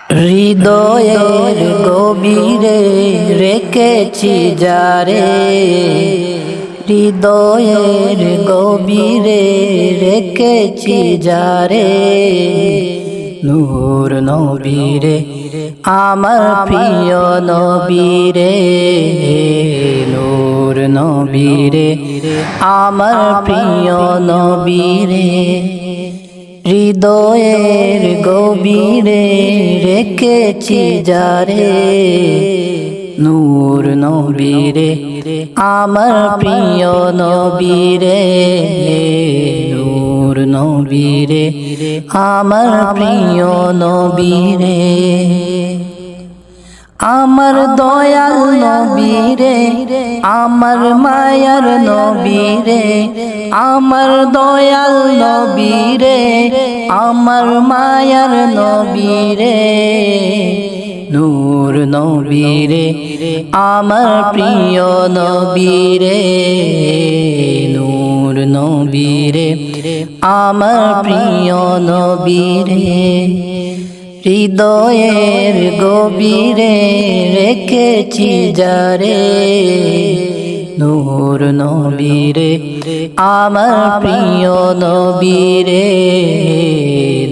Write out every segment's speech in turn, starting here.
হৃদয়ের গভীরে রেখেছি যারে, হৃদয়ের গভীরে রেখেছি যারে, নূর নবীরে আমার প্রিয় নবীরে, নূর নবীরে আমার প্রিয় নবীরে, হৃদয়ের গভীরে রেখেছি যারে, নূর নবীরে আমার প্রিয় নবীরে, নূর নবীরে আমার প্রিয় নবীরে, আমার দয়াল নবীরে আমার মায়ার নবীরে, আমার দয়াল নবীরে আমার মায়ার নবীরে, নূর নবীরে আমার প্রিয় নবীরে, নূর নবীরে আমার প্রিয় নবীরে, হৃদয়ের গভীরে রেখেছি যারে, নূর নবীরে আমার প্রিয় নবীরে,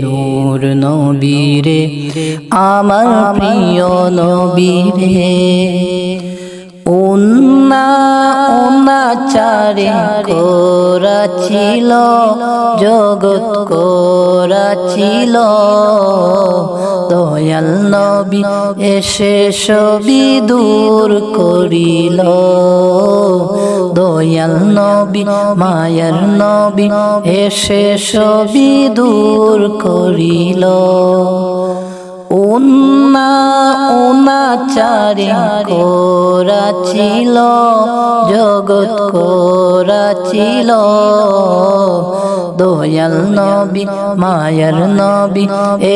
নূর নবীরে আমার প্রিয় নবীরে, চারে করাছিল জগৎ করাছিল, দয়াল নবী এসে সবই দূর করিল, দয়াল নবী মায়ার নবী এসে সবই দূর করিল, চারে করাছিল জগৎ করাছিল, দয়াল নবী মায়ার নবী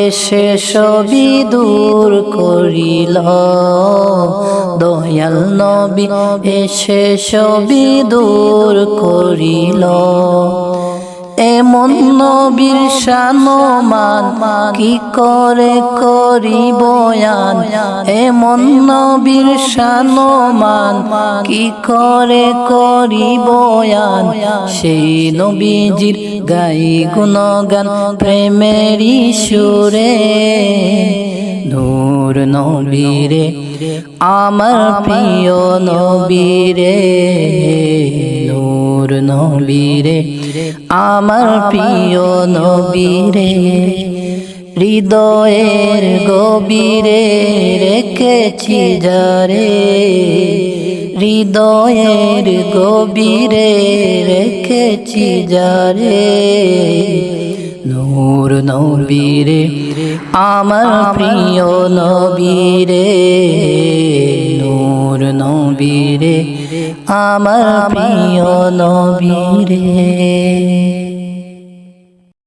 এসে সবই দূর করিল, দয়াল নবী এসে সবই দূর করিল, এমন নবীর শানমান কি করে করি বয়ান, এমন নবীর শানমান কি করে করি বয়ান, সেই নবীজির গাই গুণগান প্রেমেরই সুরে, নূর নবীরে আমার প্রিয় নবীরে, নূর নবীরে আমার প্রিয় নবীরে, হৃদয়ের গভীরে রেখেছি যারে, হৃদয়ের গভীরে রেখেছি যারে, নূর নবীরে আমার প্রিয় নবীরে, নূর নবীরে আমার প্রিয় নবীরে।